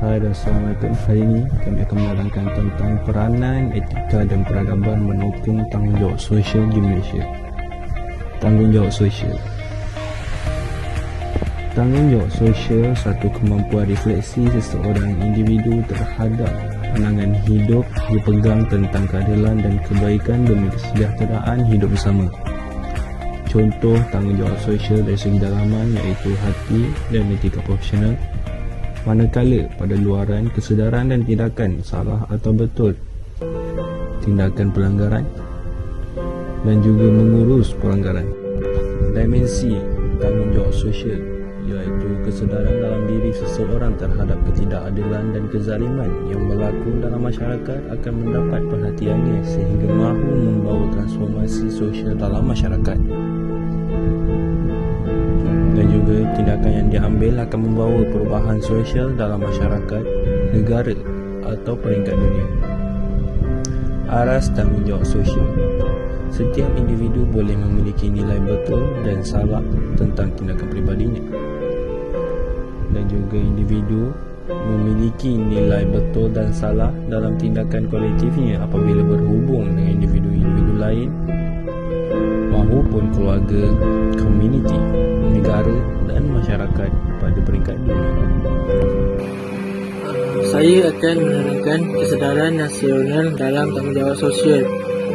Hai dan Assalamualaikum. Hari ini kami akan menerangkan tentang peranan, etika dan peradaban menopang tanggungjawab sosial di Malaysia. Tanggungjawab sosial. Tanggungjawab sosial satu kemampuan refleksi seseorang individu terhadap pandangan hidup dipegang tentang keadilan dan kebaikan demi kesejahteraan hidup bersama. Contoh tanggungjawab sosial dari segi dalaman iaitu hati dan etika profesional, manakala pada luaran kesedaran dan tindakan salah atau betul, tindakan pelanggaran dan juga mengurus pelanggaran. Dimensi tanggungjawab sosial iaitu kesedaran dalam diri seseorang terhadap ketidakadilan dan kezaliman yang berlaku dalam masyarakat akan mendapat perhatiannya sehingga mahu membawa transformasi sosial dalam masyarakat. Dan juga tindakan yang diambil akan membawa perubahan sosial dalam masyarakat, negara atau peringkat dunia. Aras tanggungjawab sosial. Setiap individu boleh memiliki nilai betul dan salah tentang tindakan peribadinya. Dan juga individu memiliki nilai betul dan salah dalam tindakan kolektifnya apabila berhubung dengan individu-individu lain mahupun keluarga, komuniti, negara dan masyarakat pada peringkat dunia. Saya akan menerangkan kesedaran nasional dalam tanggungjawab sosial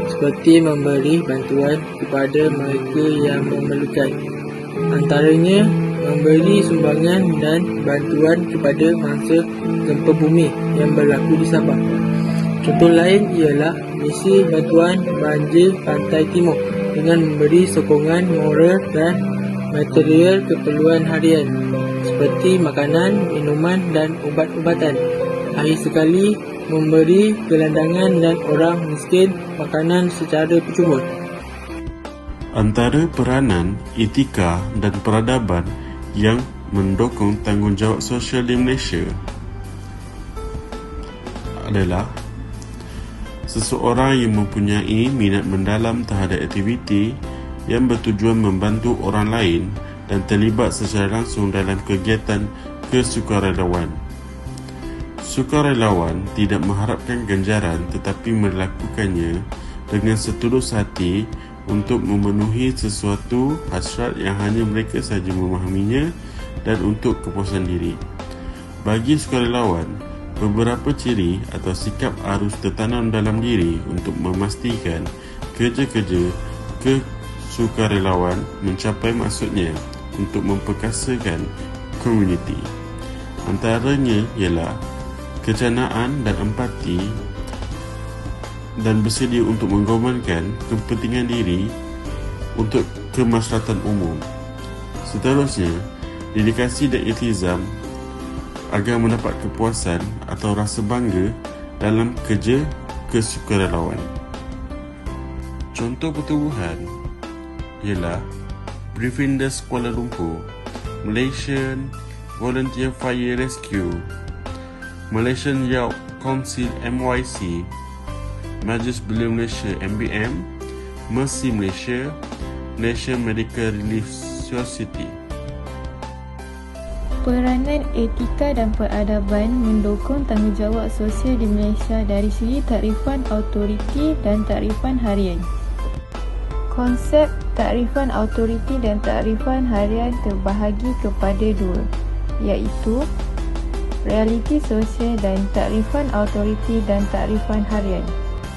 seperti memberi bantuan kepada mereka yang memerlukan. Antaranya, memberi sumbangan dan bantuan kepada mangsa gempa bumi yang berlaku di Sabah. Contoh lain ialah misi bantuan banjir pantai timur dengan memberi sokongan moral dan material keperluan harian seperti makanan, minuman dan ubat-ubatan. Akhir sekali, memberi gelandangan dan orang miskin makanan secara percuma. Antara peranan, etika dan peradaban yang mendukung tanggungjawab sosial di Malaysia adalah seseorang yang mempunyai minat mendalam terhadap aktiviti yang bertujuan membantu orang lain dan terlibat secara langsung dalam kegiatan kesukarelawan. Sukarelawan tidak mengharapkan ganjaran tetapi melakukannya dengan setulus hati untuk memenuhi sesuatu hasrat yang hanya mereka sahaja memahaminya dan untuk kepuasan diri. Bagi sukarelawan, beberapa ciri atau sikap harus tertanam dalam diri untuk memastikan kerja-kerja kesukarelawan mencapai maksudnya untuk memperkasakan komuniti. Antaranya ialah kecanaan dan empati dan bersedia untuk mengorbankan kepentingan diri untuk kemaslahatan umum. Seterusnya, dedikasi dan iltizam agar mendapat kepuasan atau rasa bangga dalam kerja kesukarelawan. Contoh pertubuhan ialah Befrienders Kuala Lumpur, Malaysian Volunteer Fire Rescue, Malaysian Youth Council MYC, Majlis Belia Malaysia MBM, Mercy Malaysia, National Medical Relief Society. Peranan etika dan peradaban mendukung tanggungjawab sosial di Malaysia dari segi takrifan autoriti dan takrifan harian. Konsep takrifan autoriti dan takrifan harian terbahagi kepada dua, iaitu realiti sosial dan takrifan autoriti dan takrifan harian.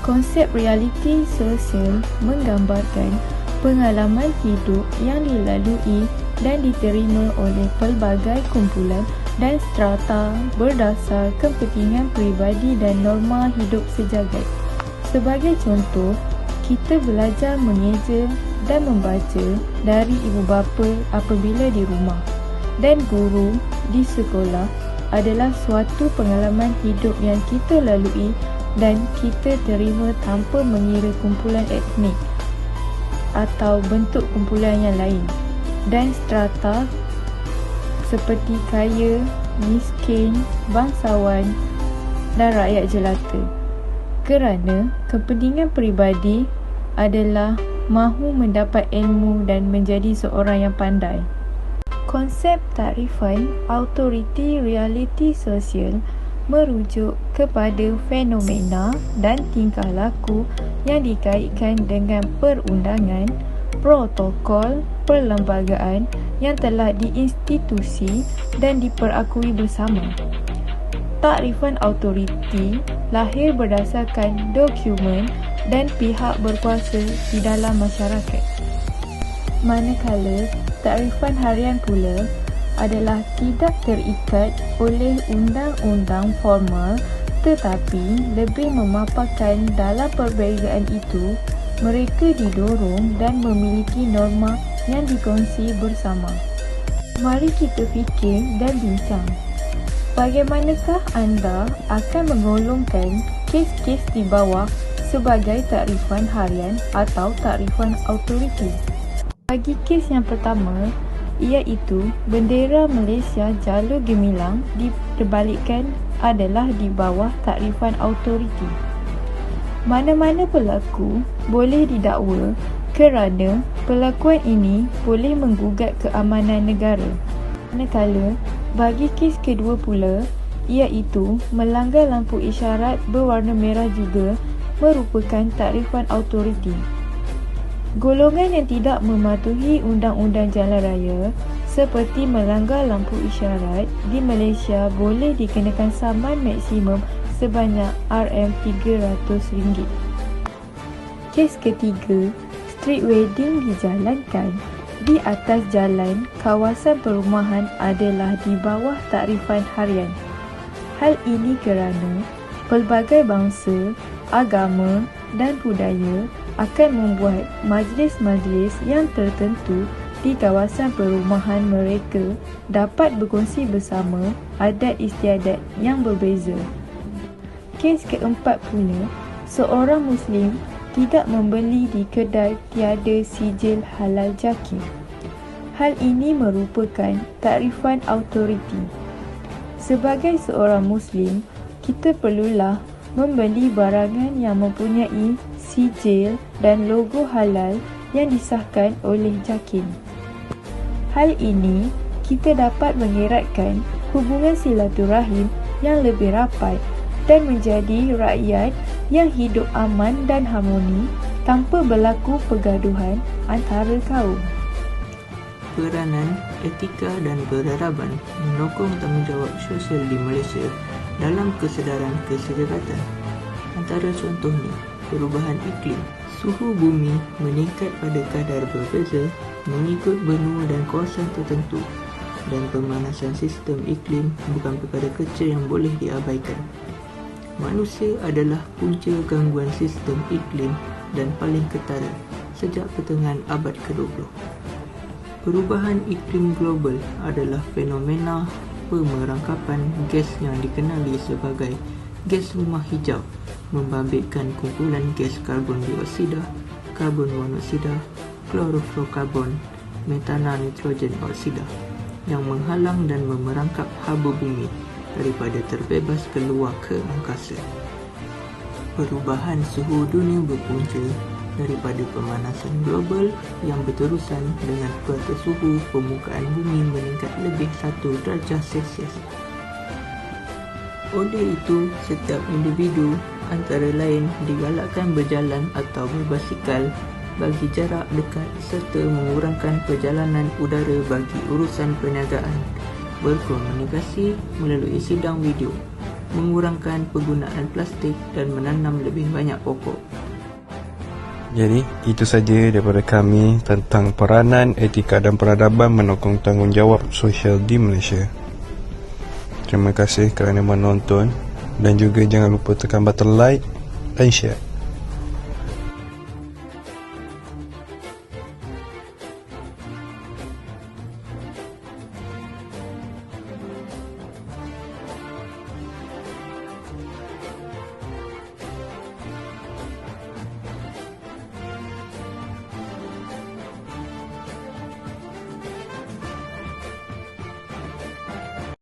Konsep realiti sosial menggambarkan pengalaman hidup yang dilalui dan diterima oleh pelbagai kumpulan dan strata berdasar kepentingan peribadi dan norma hidup sejagat. Sebagai contoh, kita belajar mengeja dan membaca dari ibu bapa apabila di rumah, dan guru di sekolah adalah suatu pengalaman hidup yang kita lalui dan kita terima tanpa mengira kumpulan etnik atau bentuk kumpulan yang lain, dan strata seperti kaya, miskin, bangsawan dan rakyat jelata, kerana kepentingan peribadi adalah mahu mendapat ilmu dan menjadi seorang yang pandai. Konsep takrifan autoriti realiti sosial merujuk kepada fenomena dan tingkah laku yang dikaitkan dengan perundangan, protokol, perlembagaan yang telah diinstitusi dan diperakui bersama. Takrifan autoriti lahir berdasarkan dokumen dan pihak berkuasa di dalam masyarakat. Manakala takrifan harian pula adalah tidak terikat oleh undang-undang formal tetapi lebih memaparkan dalam perbezaan itu mereka didorong dan memiliki norma yang dikongsi bersama. Mari kita fikir dan bincang. Bagaimanakah anda akan menggolongkan kes-kes di bawah sebagai takrifan harian atau takrifan autoriti? Bagi kes yang pertama, iaitu bendera Malaysia jalur gemilang diperbalikkan adalah di bawah takrifan autoriti. Mana-mana pelaku boleh didakwa kerana pelakuan ini boleh menggugat keamanan negara. Manakala bagi kes kedua pula, iaitu melanggar lampu isyarat berwarna merah juga merupakan takrifan autoriti. Golongan yang tidak mematuhi Undang-Undang Jalan Raya seperti melanggar lampu isyarat di Malaysia boleh dikenakan saman maksimum sebanyak RM300. Kes ketiga, street wedding dijalankan di atas jalan kawasan perumahan adalah di bawah takrifan harian. Hal ini kerana pelbagai bangsa, agama dan budaya akan membuat majlis-majlis yang tertentu di kawasan perumahan mereka dapat berkongsi bersama adat istiadat yang berbeza. Kes keempat pula, seorang Muslim tidak membeli di kedai tiada sijil halal jaki. Hal ini merupakan takrifan autoriti. Sebagai seorang Muslim, kita perlulah membeli barangan yang mempunyai sijil dan logo halal yang disahkan oleh JAKIM. Hal ini kita dapat mengeratkan hubungan silaturahim yang lebih rapat dan menjadi rakyat yang hidup aman dan harmoni tanpa berlaku pergaduhan antara kaum. Peranan etika dan peradaban menokong tanggungjawab sosial di Malaysia dalam kesedaran kesejahteraatan. Antara contohnya, perubahan iklim. Suhu bumi meningkat pada kadar berbeza mengikut benua dan kawasan tertentu, dan pemanasan sistem iklim bukan perkara kecil yang boleh diabaikan. Manusia adalah punca gangguan sistem iklim dan paling ketara sejak pertengahan abad ke-20. Perubahan iklim global adalah fenomena pemerangkapan gas yang dikenali sebagai gas rumah hijau, membabitkan kumpulan gas karbon dioksida, karbon monoksida, klorofluorokarbon, metana nitrogen oksida yang menghalang dan memerangkap haba bumi daripada terbebas keluar ke angkasa. Perubahan suhu dunia berpunca daripada pemanasan global yang berterusan dengan kuartal suhu permukaan bumi meningkat lebih 1 darjah Celsius. Oleh itu, setiap individu antara lain digalakkan berjalan atau berbasikal bagi jarak dekat serta mengurangkan perjalanan udara bagi urusan perniagaan, berkomunikasi melalui sidang video, mengurangkan penggunaan plastik dan menanam lebih banyak pokok. Jadi, itu saja daripada kami tentang peranan etika dan peradaban menokong tanggungjawab sosial di Malaysia. Terima kasih kerana menonton dan juga jangan lupa tekan button like dan share.